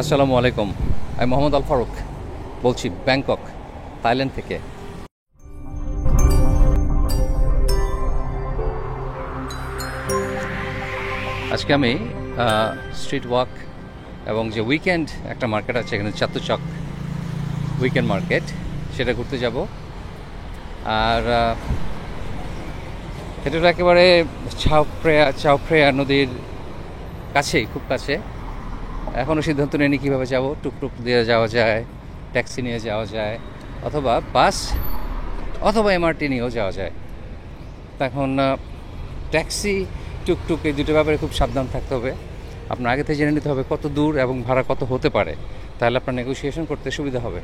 আসসালামু আলাইকুম। আমি মোহাম্মদ আল ফারুক বলছি, ব্যাংকক, থাইল্যান্ড থেকে। আজকে আমি স্ট্রিট ওয়াক এবং যে উইকেন্ড একটা মার্কেট আছে এখানে, চাতুচক উইকেন্ড মার্কেট, সেটা ঘুরতে যাব। আর এটা হলো একেবারে চাওফ্রেয়া নদীর কাছেই, খুব কাছে। এখনও সিদ্ধান্ত নেয়নি কীভাবে যাব। টুকটুক দিয়ে যাওয়া যায়, ট্যাক্সি নিয়ে যাওয়া যায়, অথবা বাস অথবা এমআরটি নিয়েও যাওয়া যায়। এখন ট্যাক্সি, টুকটুক এই দুটো ব্যাপারে খুব সাবধান থাকতে হবে। আপনার আগে থেকে জেনে নিতে হবে কত দূর এবং ভাড়া কত হতে পারে, তাহলে আপনার নেগোসিয়েশন করতে সুবিধা হবে।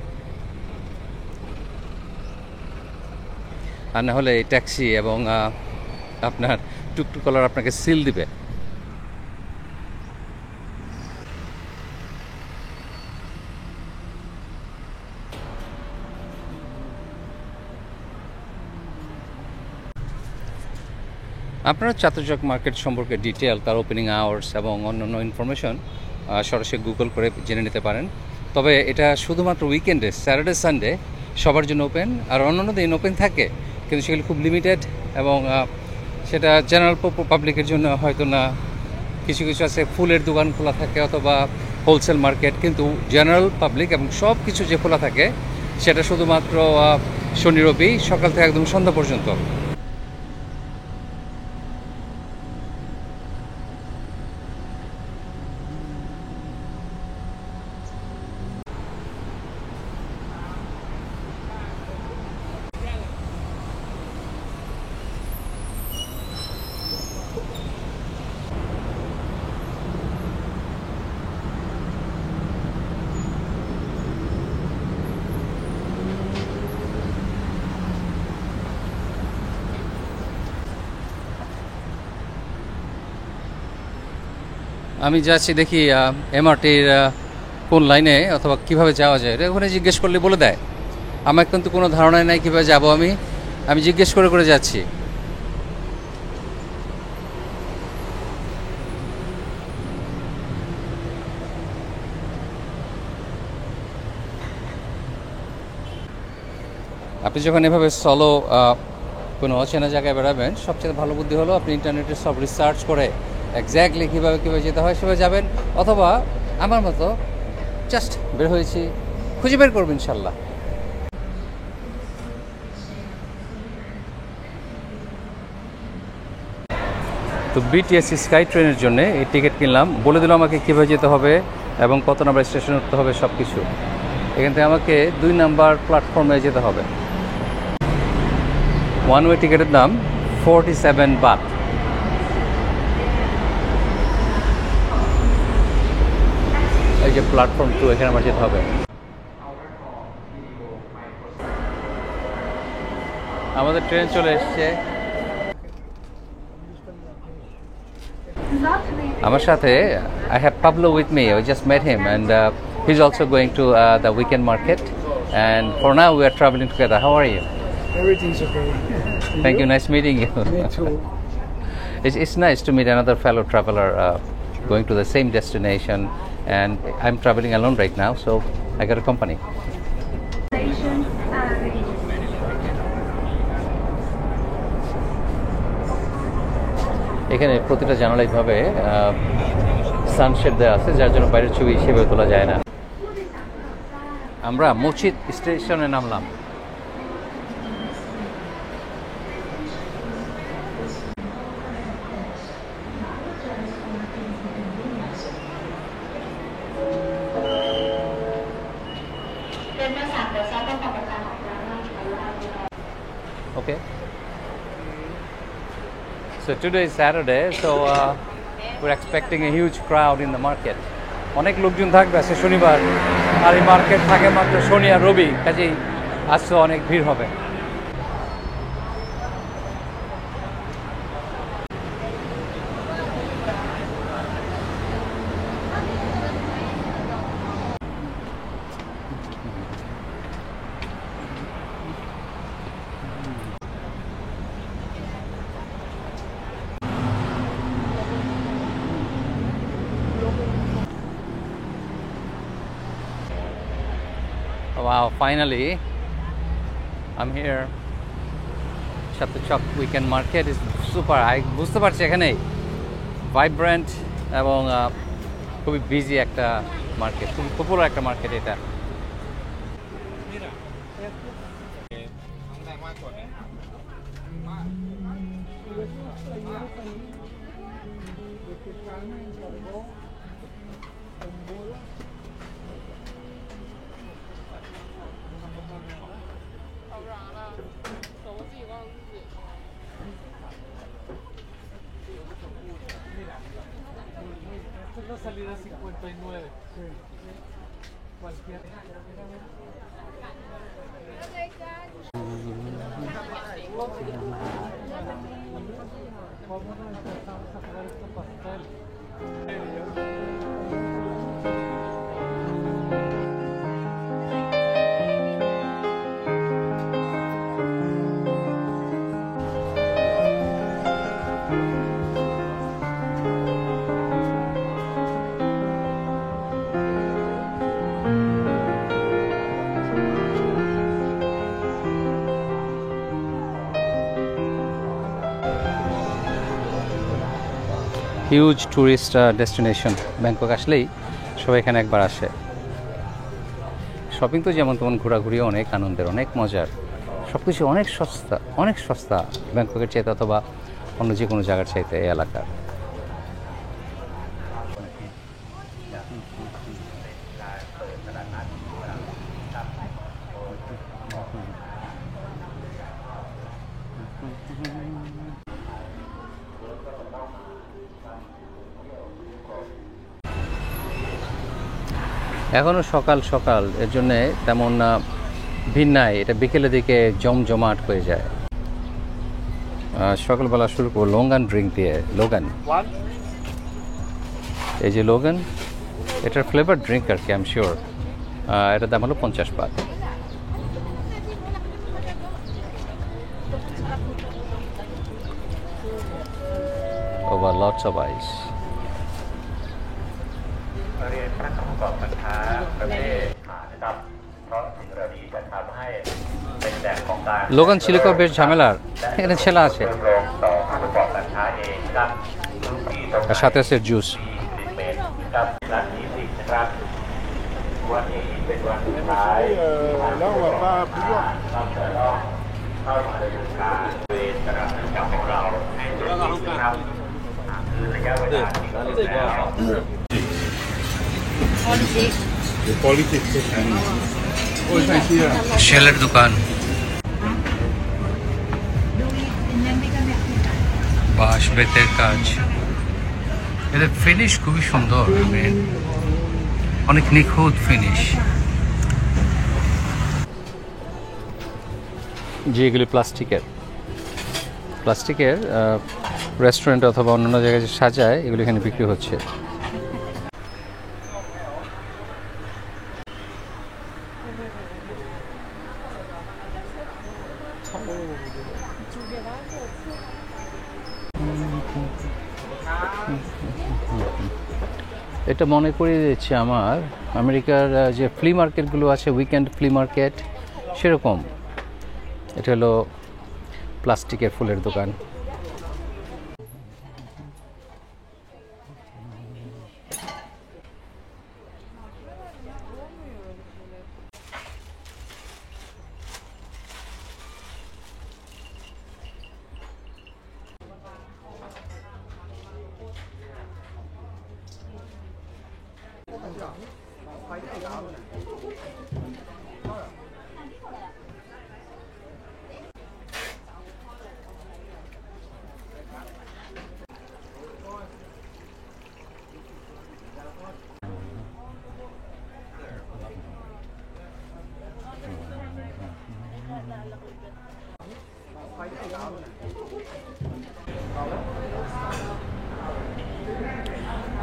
আর না হলে এই ট্যাক্সি এবং আপনার টুকটুকওয়ালার আপনাকে সিল দিবে। আপনারা চাতুচক মার্কেট সম্পর্কে ডিটেল, তার ওপেনিং আওয়ার্স এবং অন্যান্য ইনফরমেশন সরাসরি গুগল করে জেনে নিতে পারেন। তবে এটা শুধুমাত্র উইকেন্ডে, স্যাটারডে সানডে সবার জন্য ওপেন, আর অন্যান্য দিন ওপেন থাকে, কিন্তু সেগুলো খুব লিমিটেড এবং সেটা জেনারেল পাবলিকের জন্য হয়তো না। কিছু কিছু আছে ফুলের দোকান খোলা থাকে অথবা হোলসেল মার্কেট, কিন্তু জেনারেল পাবলিক এবং সব কিছু যে খোলা থাকে সেটা শুধুমাত্র শনি রবি সকাল থেকে একদম সন্ধ্যা পর্যন্ত। আমি যাচ্ছি, দেখি এমআরটির কোন লাইনে অথবা কিভাবে যাওয়া যায়। এটা ওখানে জিজ্ঞেস করলে বলে দেয়। আমার কিন্তু কোনো ধারণাই নাই কীভাবে যাব। আমি জিজ্ঞেস করে করে যাচ্ছি। আপনি যখন এভাবে সলো কোনো অচেনা জায়গায় বেড়াবেন, সবচেয়ে ভালো বুদ্ধি হলো আপনি ইন্টারনেটে সব রিসার্চ করে এক্স্যাক্টলি কীভাবে যেতে হয় সেভাবে যাবেন, অথবা আমার মতো জাস্ট বের হয়েছি, খুঁজে বের করবেন ইনশাল্লাহ। তো বিটিএসসি স্কাই ট্রেনের জন্য এই টিকিট কিনলাম। বলে দিল আমাকে কীভাবে যেতে হবে এবং কত নাম্বার স্টেশনে উঠতে হবে, সব কিছু। এখান থেকে আমাকে 2 নাম্বার প্ল্যাটফর্মে যেতে হবে। ওয়ান ওয়ে টিকিটের দাম 47 বাত। এই যে প্ল্যাটফর্ম 2, এখানে আমার যেতে হবে। আমাদের ট্রেন চলে এসছে। আমার সাথে I have Pablo with me. I just met him and he's also going to the weekend market, and for now we are traveling together. How are you? Everything's okay. Thank you. Nice meeting you. Me too. It's nice to meet another fellow traveler going to the same destination, and I'm traveling alone right now, so I got a company. এখানে প্রতিটা জানালাই ভাবে sunshade দেওয়া আছে, যার জন্য বাইরের ছবি সেভাবে তোলা যায় না। আমরা মসজিদ স্টেশনে নামলাম। Okay. So today is Saturday, so we're expecting a huge crowd in the market. অনেক লোকজন থাকবে আজকে শনিবার, আর এই মার্কেট থাকে মাত্র শনি আর রবি, কাজেই আজকে অনেক ভিড় হবে। Wow, finally I'm here. Chatuchak weekend market is super. বুঝতে পারছি এখানে ভাইব্রেন্ট এবং খুবই বিজি একটা মার্কেট, খুবই পপুলার একটা মার্কেট এটা। La salida 59. Sí. Cualquier. Vamos a empezar a sacar este pastel. Huge tourist destination, Bangkok আসলেই সবাই এখানে একবার আসে। শপিং তো যেমন তেমন, ঘোরাঘুরি অনেক আনন্দের, অনেক মজার, সব কিছু অনেক সস্তা ব্যাংককের চাইতে অথবা অন্য যে কোনো জায়গার চাইতে এই এলাকার। এখনও সকাল সকাল, এর জন্যে তেমন ভিড় নাই। এটা বিকেলের দিকে জমজমাট হয়ে যায়। সকালবেলা শুরু করবো লোগান ড্রিঙ্ক দিয়ে। লোগান, এই যে লোগান, এটার ফ্লেভার ড্রিঙ্ক আর কি, আই এম শিওর। এটার দাম হলো 50 baht. Over lots of ice লোগান চিলিকো বেশ ঝামেলার, এখানে ছেলা আছেเชื่อมโยงต่อผู้ประกอบการค้าเองนะครับพื้นที่ตรง আর সাথে আছে জুস।ที่10 เมตรนะครับร้านนี้สินะครับวันนี้เป็นวันสุดท้ายแล้วว่าต้องจะต้องเข้ามาดำเนินการเวรกระทำกับของเราให้เสร็จนะครับคือระยะเวลาที่กำหนดแล้ว শেলের দোকান, বাঁশ বেতের কাজ, এদের ফিনিশ খুবই সুন্দর, অনেক নিখুঁত ফিনিশ। যেগুলি প্লাস্টিকের রেস্টুরেন্ট অথবা অন্যান্য জায়গায় যে সাজায়, এগুলো এখানে বিক্রি হচ্ছে। এটা মনে করিয়ে দিচ্ছে আমার আমেরিকার যে ফ্লি মার্কেটগুলো আছে, উইকেন্ড ফ্লি মার্কেট, সেরকম। এটা হলো প্লাস্টিকের ফুলের দোকান।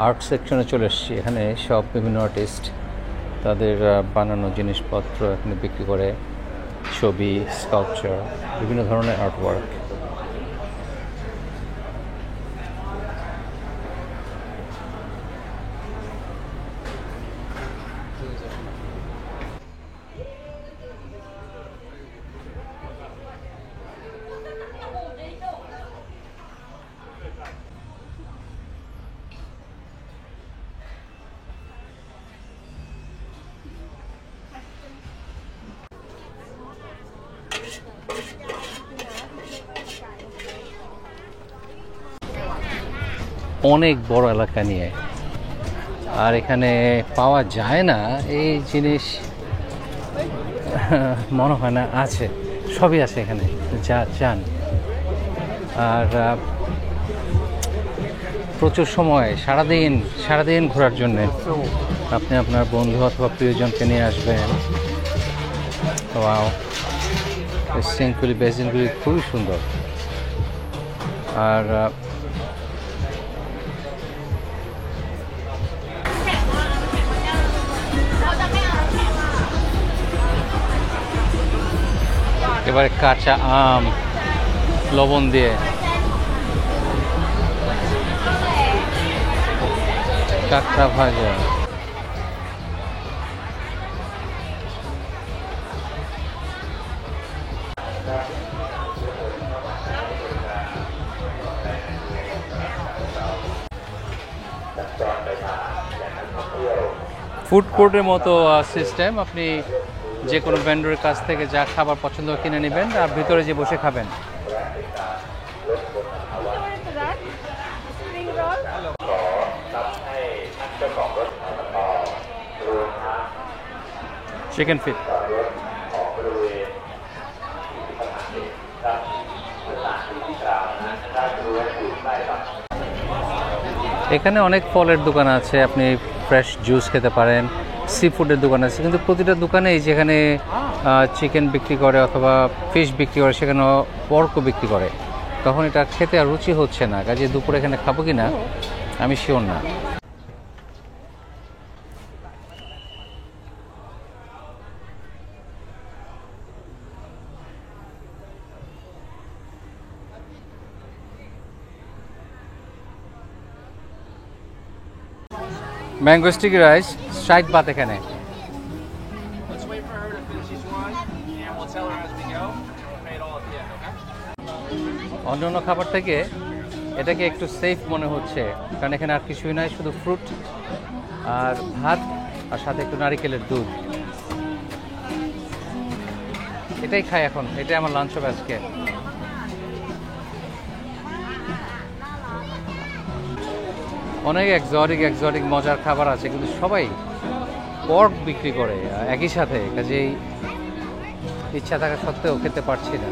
আর্ট সেকশনে চলে এসেছি। এখানে সব বিভিন্ন আর্টিস্ট তাদের বানানো জিনিসপত্র এখানে বিক্রি করে, ছবি, স্কাল্পচার, বিভিন্ন ধরনের আর্টওয়ার্ক। অনেক বড় এলাকা নিয়ে, আর এখানে পাওয়া যায় না এই জিনিস মনে হয় না। আছে, সবই আছে এখানে যা চান। আর প্রচুর সময়, সারাদিন ঘোরার জন্যে আপনি আপনার বন্ধু অথবা প্রিয়জনকে নিয়ে আসবেন। ওয়াও, এই সিঙ্কগুলি, বেসিনগুলি খুবই সুন্দর। আর এবারে কাঁচা আম লবণ দিয়ে কাঁকড়া ভাজা। ফুড কোর্টের মতো সিস্টেম, আপনি যে কোনো ভেন্ডরের কাছ থেকে যা খাবার পছন্দ কিনে নেবেন আর ভিতরে যে বসে খাবেন। Chicken feet. এখানে অনেক ফলের দোকান আছে, আপনি ফ্রেশ জুস খেতে পারেন। সি ফুডের দোকান আছে, কিন্তু প্রতিটা দোকানেই যেখানে চিকেন বিক্রি করে অথবা ফিশ বিক্রি করে সেখানে পর্কও বিক্রি করে। তখন এটা খেতে আর রুচি হচ্ছে না, কাজে দুপুরে এখানে খাবো কি না আমি শিওর না। ম্যাঙ্গো স্টিকি রাইস 60 বাত এখানে। Let's wait for her to finish each one, and we'll tell her as we go. We'll pay it all at the end, okay? অন্যান্য খাবার থেকে এটাকে একটু সেফ মনে হচ্ছে, কারণ এখানে আর কিছুই নয়, শুধু ফ্রুট আর ভাত আর সাথে একটু নারিকেলের দুধ। এটাই খাই এখন, এটাই আমার লাঞ্চ হবে আজকে। অনেক এক্সোটিক মজার খাবার আছে, কিন্তু সবাই পর্ক বিক্রি করে একই সাথে, কাজেই ইচ্ছা থাকা সত্ত্বেও খেতে পারছি না।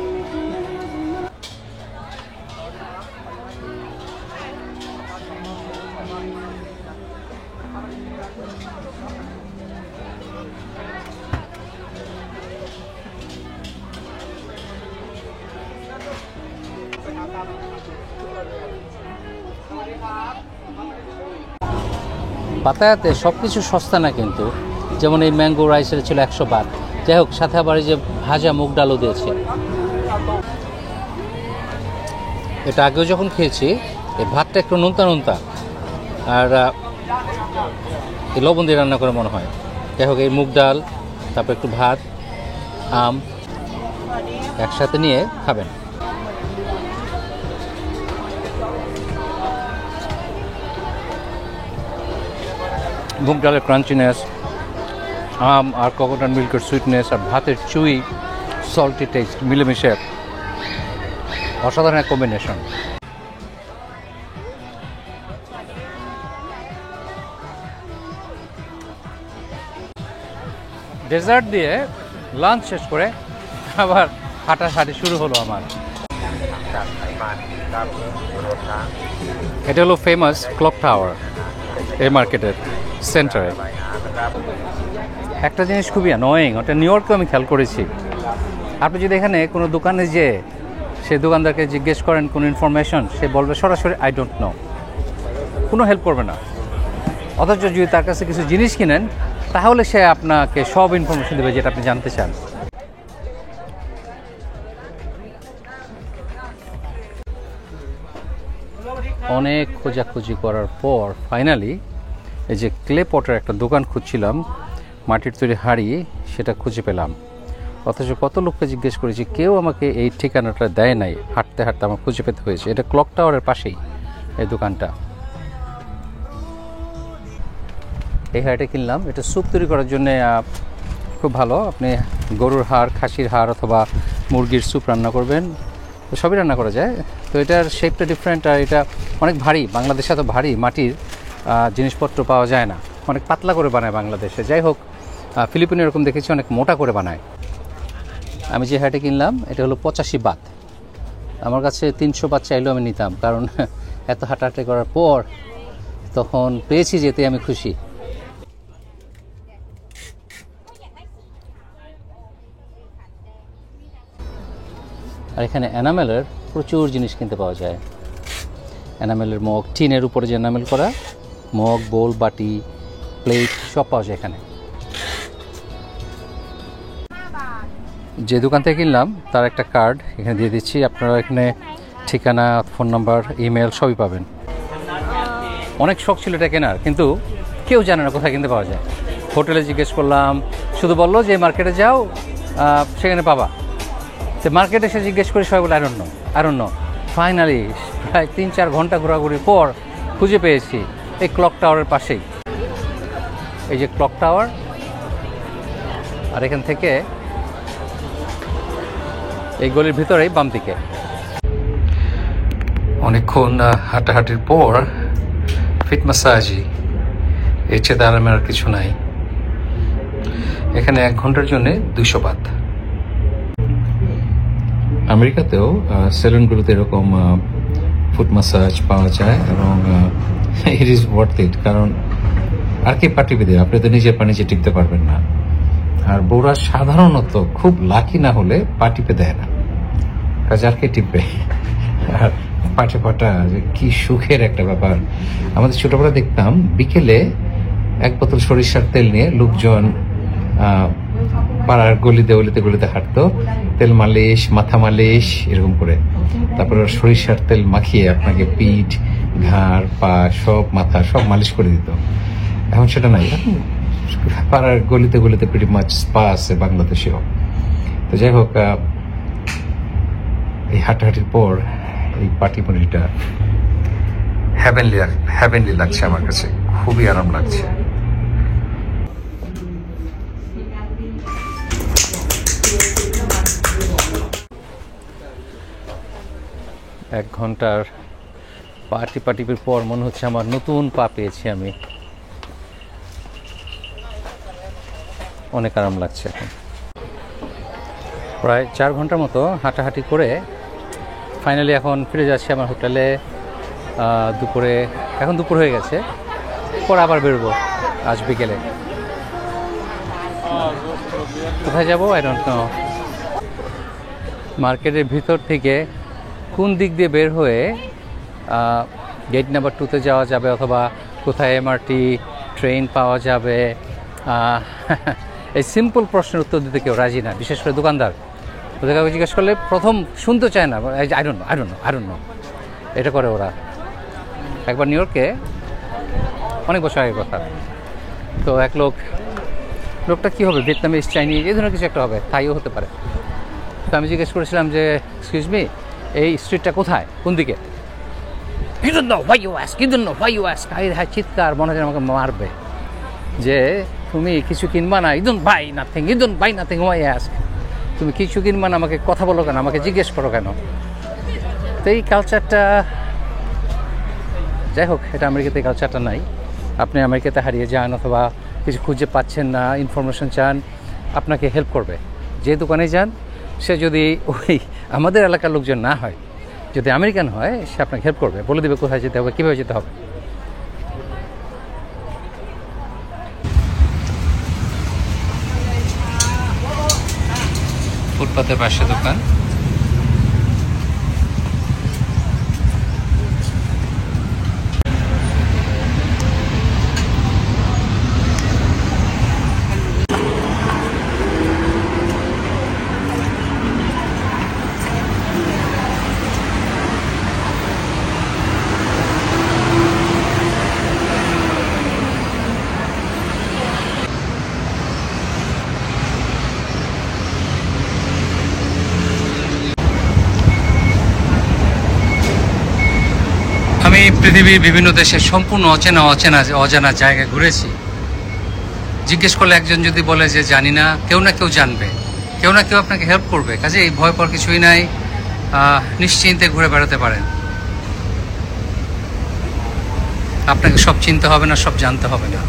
পাতায়াতে সব কিছু সস্তা না কিন্তু, যেমন এই ম্যাঙ্গো রাইসের ছিল 100 বাত, যাই হোক, সাথে আবার এই যে ভাজা মুগ ডালও দিয়েছে। এটা আগেও যখন খেয়েছি, এই ভাতটা একটু নোনতা আর এই লবণ দিয়ে রান্না করে মনে হয়। যাই হোক, এই মুগ ডাল, তারপর একটু ভাত, আম একসাথে নিয়ে খাবেন। মুগ ডালের ক্রাঞ্চিনেস, আম আর কোকোনাট মিল্কের সুইটনেস আর ভাতের চুই সল্টি টেস্ট মিলেমিশে অসাধারণ এক কম্বিনেশন। ডেজার্ট দিয়ে লাঞ্চ শেষ করে আবার হাঁটাহাঁটি শুরু হলো আমার। এটা হলো ফেমাস ক্লক টাওয়ার এই মার্কেটের সেন্টারে। একটা জিনিস খুবই অ্যানোয়িং, ওটা নিউ ইয়র্কেও আমি খেয়াল করেছি। আপনি যদি এখানে কোনো দোকানে যে সে দোকানদারকে জিজ্ঞেস করেন কোনো ইনফরমেশন, সে বলবে সরাসরি আই ডোন্ট নো, কোনো হেল্প করবে না। অথচ যদি তার কাছে কিছু জিনিস কিনেন, তাহলে সে আপনাকে সব ইনফরমেশন দেবে যেটা আপনি জানতে চান। অনেক খোঁজাখুঁজি করার পর ফাইনালি এই যে ক্লে পটের একটা দোকান খুঁজছিলাম, মাটির তৈরি হাঁড়ি, সেটা খুঁজে পেলাম। অথচ কত লোককে জিজ্ঞেস করেছি, কেউ আমাকে এই ঠিকানাটা দেয় নাই। হাঁটতে হাঁটতে আমার খুঁজে পেতে হয়েছে। এটা ক্লক টাওয়ারের পাশেই এই দোকানটা। এই হাঁড়িটা কিনলাম, এটা স্যুপ তৈরি করার জন্য খুব ভালো। আপনি গরুর হাড়, খাসির হাড় অথবা মুরগির স্যুপ রান্না করবেন, তো সবই রান্না করা যায়। তো এটার শেপটা ডিফারেন্ট, আর এটা অনেক ভারী। বাংলাদেশে এত ভারী মাটির জিনিসপত্র পাওয়া যায় না, অনেক পাতলা করে বানায় বাংলাদেশে। যাই হোক, ফিলিপিনে এরকম দেখেছি অনেক মোটা করে বানায়। আমি যে হ্যাটে কিনলাম এটা হলো 85 বাত। আমার কাছে 300 বাত চাইলেও আমি নিতাম, কারণ এত হাঁটাহাঁটি করার পর তখন পেয়েছি যেতে আমি খুশি। আর এখানে এনামেলের প্রচুর জিনিস কিনতে পাওয়া যায়। এনামেলের মগ, টিনের উপরে যে এনামেল করা মগ, বোল, বাটি, প্লেট সব পাওয়া যায় এখানে। যে দোকান থেকে কিনলাম তার একটা কার্ড এখানে দিয়ে দিচ্ছি। আপনারা এখানে ঠিকানা, ফোন নাম্বার, ইমেল সবই পাবেন। অনেক শখ ছিল এটা কেনার, কিন্তু কেউ জানে না কোথায় কিনতে পাওয়া যায়। হোটেলে জিজ্ঞেস করলাম, শুধু বললো যে মার্কেটে যাও, সেখানে পাবা। তো মার্কেটে এসে জিজ্ঞেস করি, সবাই বলে আই ডোন্ট নো। ফাইনালি প্রায় 3-4 ঘন্টা ঘোরাঘুরির পর খুঁজে পেয়েছি এই ক্লক টাওয়ারের পাশেই। এই যে ক্লক টাওয়ার, আর এখান থেকে এই গলির ভিতরেই বাম দিকে। অনেকক্ষণ হাঁটাহাঁটির পর ফিট ম্যাসাজই, এর চেয়ে আরামের আর কিছু নাই। এখানে 1 ঘন্টার জন্য 200 বাত। আমেরিকাতেও সেলুনগুলোতে এরকম ফুট ম্যাসাজ পাওয়া যায়, এবং ইট ইজ ওয়ার্থ ইট। কারণ আর কি পা টিপে দেবে, আপনি তো নিজের পা নিজে টিপতে পারবেন না। আর বউরা সাধারণত খুব লাকি না হলে পা টিপে দেয় না, কাজে আর কে টিপবে। আর পাটে পাটা যে কি সুখের একটা ব্যাপার। আমাদের ছোটবেলা দেখতাম বিকেলে 1 বোতল সরিষার তেল নিয়ে লোকজন পাড়ার গলিতে গলিতে হাঁটতো, তেল মালিশ, মাথা মালিশ এরকম করে। তারপরে সরিষার তেল মাখিয়ে আপনাকে পিঠ, ঘাড়, পা সব, মাথা সব মালিশ করে দিত। এখন সেটা নাই। এখন পাড়ার গলিতে প্রিটি মাছ স্পা আছে বাংলাদেশেও। তো যাই হোক, এই হাঁটাহাঁটির পর এই পাটি পনিরটা হ্যাভেনলি লাগছে আমার কাছে, খুবই আরাম লাগছে। এক ঘন্টার পাটির পর মনে হচ্ছে আমার নতুন পা পেয়েছি আমি। অনেক আরাম লাগছে এখন। প্রায় 4 ঘন্টার মতো হাঁটাহাঁটি করে ফাইনালি এখন ফিরে যাচ্ছি আমার হোটেলে। দুপুরে, এখন দুপুর হয়ে গেছে, পর আবার বেরোবো আজ বিকেলে। কোথায় যাবো আই ডোন্ট নো। মার্কেটের ভিতর থেকে কোন দিক দিয়ে বের হয়ে গেট নাম্বার 2-তে যাওয়া যাবে, অথবা কোথায় এমআরটি ট্রেন পাওয়া যাবে, এই সিম্পল প্রশ্নের উত্তর দিতে কেউ রাজি না, বিশেষ করে দোকানদার। ওদের কাউকে জিজ্ঞেস করলে প্রথম শুনতে চায় না, আই ডোন্ট নো এটা করে ওরা। একবার নিউ ইয়র্কে, অনেক বছর আগের কথা, তো এক লোকটা কী হবে, ভিয়েতনামিজ, চাইনিজ এই ধরনের কিছু একটা হবে, থাইও হতে পারে। তো আমি জিজ্ঞেস করেছিলাম যে এক্সকিউজ মি, এই স্ট্রিটটা কোথায়, কোন দিকে? You don't know why you ask. চিৎকার, মনে হয় আমাকে মারবে যে তুমি কিছু কিনবা না, you don't buy nothing, why ask? তুমি কিছু কিনবা না, আমাকে কথা বলো কেন, আমাকে জিজ্ঞেস করো কেন? তো এই কালচারটা, যাই হোক, এটা আমেরিকাতে এই কালচারটা নাই। আপনি আমেরিকাতে হারিয়ে যান অথবা কিছু খুঁজে পাচ্ছেন না, ইনফরমেশন চান, আপনাকে হেল্প করবে। যে দোকানে যান, সে যদি ওই আমাদের এলাকার লোকজন না হয়, যদি আমেরিকান হয়, সে আপনাকে হেল্প করবে, বলে দেবে কোথায় যেতে হবে, কীভাবে যেতে হবে। ফুটপাতের পাশে দোকান। আমি পৃথিবীর বিভিন্ন দেশে সম্পূর্ণ অজানা জায়গায় ঘুরেছি। জিজ্ঞেস করলে একজন যদি বলে যে জানি না, কেউ না কেউ জানবে, কেউ না কেউ আপনাকে হেল্প করবে। কাজে এই ভয় পাওয়ার কিছুই নাই। নিশ্চিন্তে ঘুরে বেড়াতে পারেন। আপনাকে সব চিনতে হবে না, সব জানতে হবে না।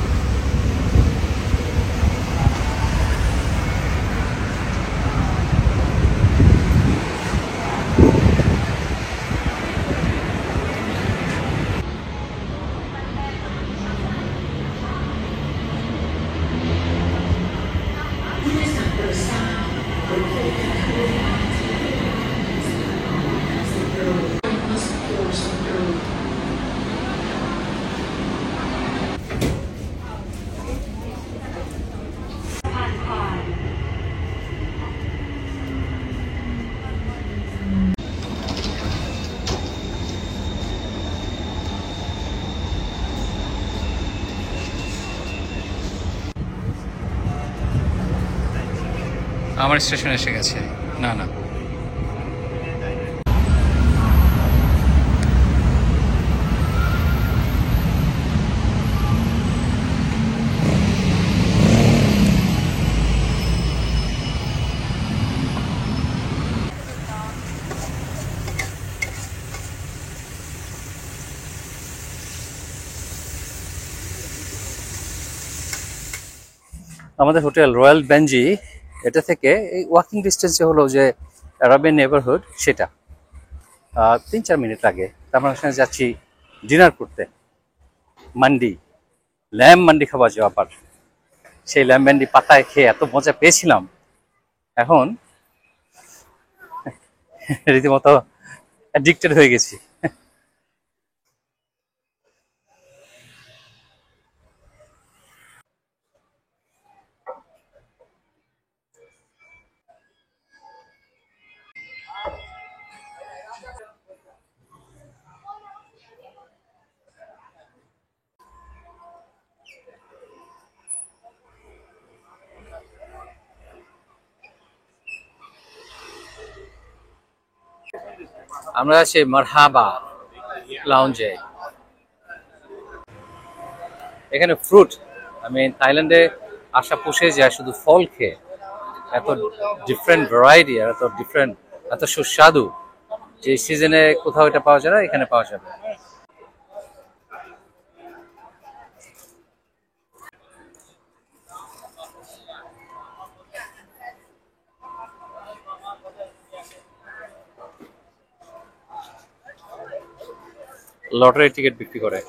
আমার স্টেশন এসে গেছে। না না, আমাদের হোটেল রয়্যাল বেঞ্জি, এটা থেকে এই ওয়াকিং ডিস্টেন্সে হলো যে অ্যারাবিয়ান নেবারহুড, সেটা 3-4 মিনিট লাগে। আমরা সেখানে যাচ্ছি ডিনার করতে। মান্ডি, ল্যাম্ব মান্ডি খাওয়া যাওয়া, আবার সেই ল্যাম্ব মান্ডি পাতায় খেয়ে এত মজা পেয়েছিলাম, এখন রীতিমতো অ্যাডিক্টেড হয়ে গেছি। আমরা আছি মারহাবা লাউঞ্জে। এখানে ফ্রুট, আমি থাইল্যান্ডে আসা পুষে যায় শুধু ফল খেয়ে। এত ডিফারেন্ট ভ্যারাইটি আর এত ডিফারেন্ট, এত সুস্বাদু, যে সিজনে কোথাও এটা পাওয়া যায় না, এখানে পাওয়া যাবে। লটারি টিকিট বিক্রি করে।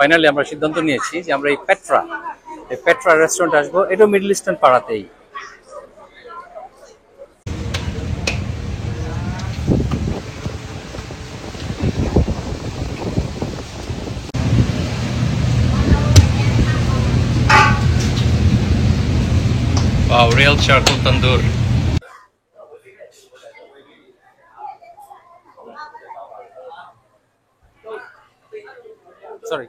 ফাইনালি আমরা সিদ্ধান্ত নিয়েছি যে আমরা এই পেট্রা রেস্টুরেন্ট আসবো। এটাও মিডল ইস্টার্ন পাড়াতেই। Wow, real charcoal tandoor. Sorry.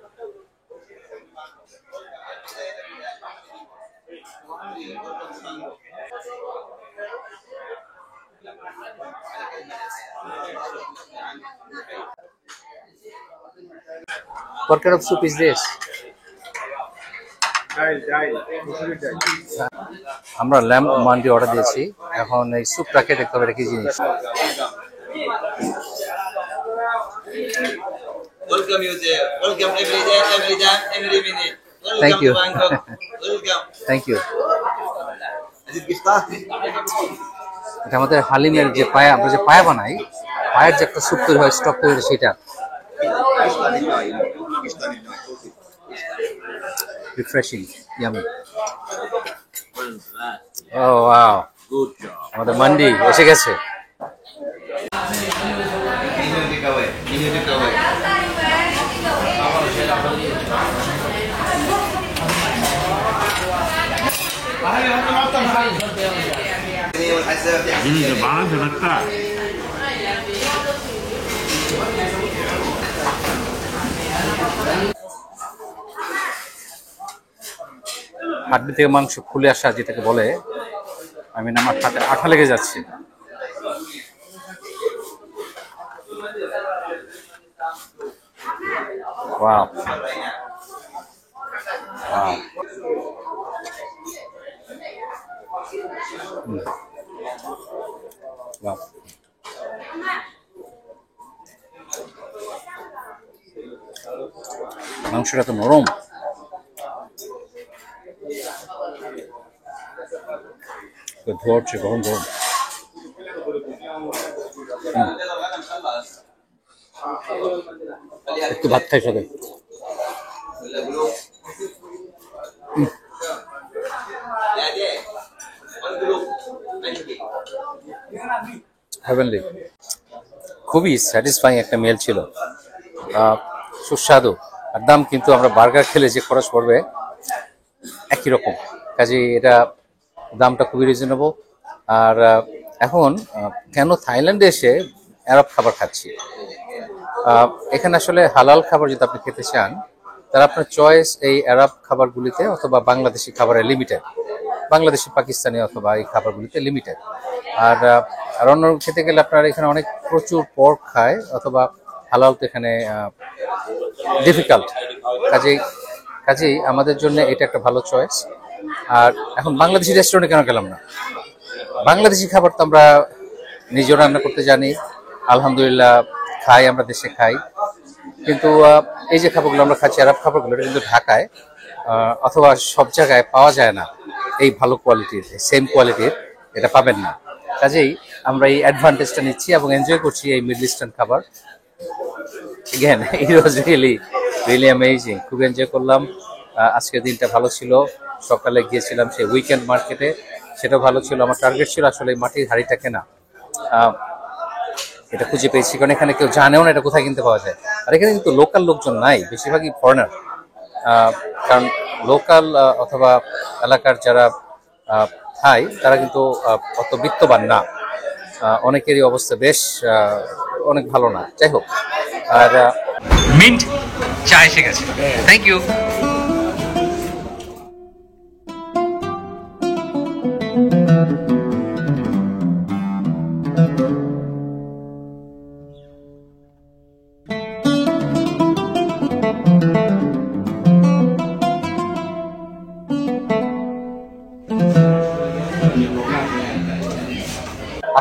What kind of soup is this? আমরা ল্যাম্ব মান্ডি অর্ডার দিয়েছি। এখন এই স্যুপটাকে দেখতে হবে এটা কি জিনিস। Welcome you there. Welcome every day, every time, every minute. Welcome Thank you. to Bangkok. Welcome. Thank you. এটা আমাদের হালিমের যে পায়া, আমরা যে পায়া বানাই, পায়ের যে একটা স্যুপ তৈরি হয়, স্টক তৈরি হয়, সেটা রিফ্রেশিং, ইয়ামি। ও ওয়াও, আমাদের মান্ডি এসে গেছে। হাড্ডি থেকে মাংস খুলে আসা যেটাকে বলে, আমার হাতে আঠা লেগে যাচ্ছে। Wow wow, wow. মাংসটা তো নরম, ধরছে গরম গরম। একটু ভাত খাই সাথে। হেভেনলি, খুবই স্যাটিসফাইং একটা মেল ছিল, সুস্বাদু। আর দাম কিন্তু আমরা বার্গার খেলে যে খরচ পড়বে একই রকম, কাজে এটা দামটা খুবই রিজনেবল। আর এখন কেন থাইল্যান্ডে এসে আরব খাবার খাচ্ছি, এখানে আসলে হালাল খাবার যদি আপনি খেতে চান, তাহলে আপনার চয়েস এই আরব খাবারগুলিতে অথবা বাংলাদেশি খাবারে লিমিটেড, বাংলাদেশি পাকিস্তানি অথবা এই খাবারগুলিতে লিমিটেড। আর অন্য খেতে গেলে আপনার এখানে অনেক প্রচুর পর্ক খায়, অথবা হালাল তো এখানে ডিফিকাল্ট। কাজেই আমাদের জন্য এটা একটা ভালো চয়েস। আর এখন বাংলাদেশি রেস্টুরেন্টে কেন গেলাম না? বাংলাদেশি খাবার তো আমরা নিজেও রান্না করতে জানি, আলহামদুলিল্লাহ খাই, আমরা দেশে খাই। কিন্তু এই যে খাবারগুলো আমরা খাচ্ছি, আরব খাবারগুলো, এটা কিন্তু ঢাকায় অথবা সব জায়গায় পাওয়া যায় না। এই ভালো কোয়ালিটির, সেম কোয়ালিটির এটা পাবেন না। কাজেই আমরা এই অ্যাডভান্টেজটা নিচ্ছি এবং এনজয় করছি এই মিডল ইস্টার্ন খাবার। Again, it was really amazing. খুব এনজয় করলাম। আজকের দিনটা ভালো ছিল। সকালে গিয়েছিলাম সেই উইকেন্ড মার্কেটে, সেটাও ভালো ছিল। আমার টার্গেট ছিল আসলে এই মাটির হাঁড়িটা কেনা। এটা খুঁজে পেয়েছি, কারণ এখানে কেউ জানেও না এটা কোথায় কিনতে পাওয়া যায়। আর এখানে কিন্তু লোকাল লোকজন নাই, বেশিরভাগই ফরেনার। কারণ লোকাল অথবা এলাকার যারা থাই, তারা কিন্তু অত বিত্তবান না। অনেকেরই অবস্থা বেশ অনেক ভালো না। যাই হোক, আর মিন্ট চা এসে গেছে। Thank you.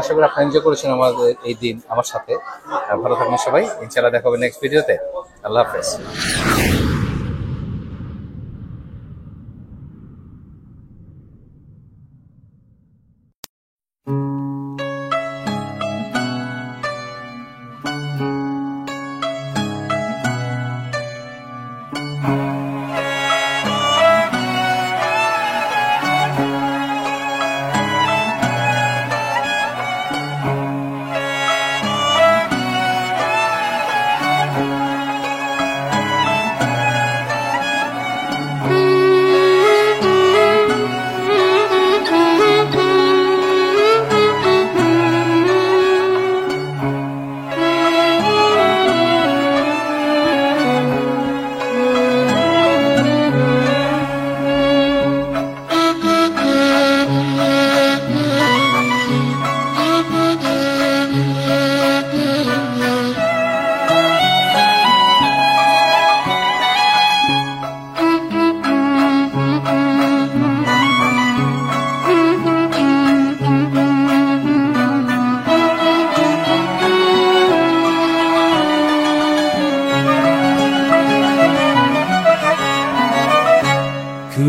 আশা করি আপনারা এনজয় করেছেন আমাদের এই দিন আমার সাথে। ভালো থাকবেন সবাই, ইনশাআল্লাহ দেখা হবে নেক্সট ভিডিওতে। আল্লাহ হাফেজ।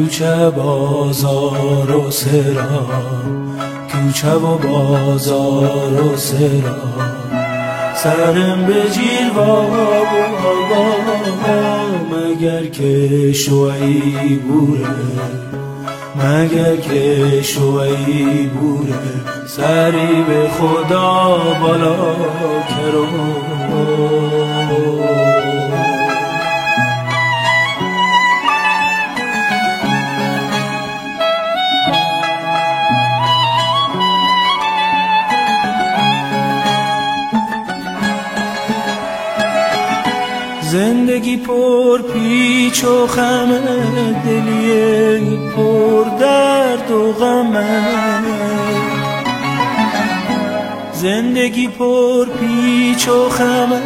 کوچه بازار و سرا، کوچه و بازار و سرا، سرم به جیلوا مگر که شوی بوره، مگر که شوی بوره، سری به خدا بالا کرو. زندگی پر پیچ و خمه، دلی پر درد و غمه، زندگی پر پیچ و خمه،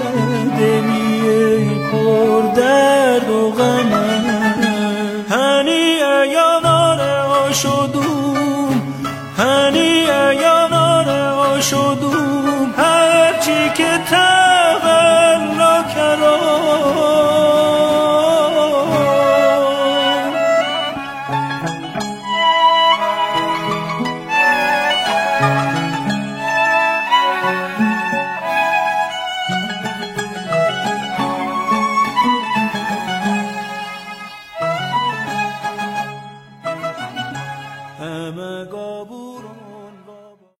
دلی پر درد و غمه. هنی ایانار آشدوم، هنی ایانار آشدوم، هرچی که تولى کرد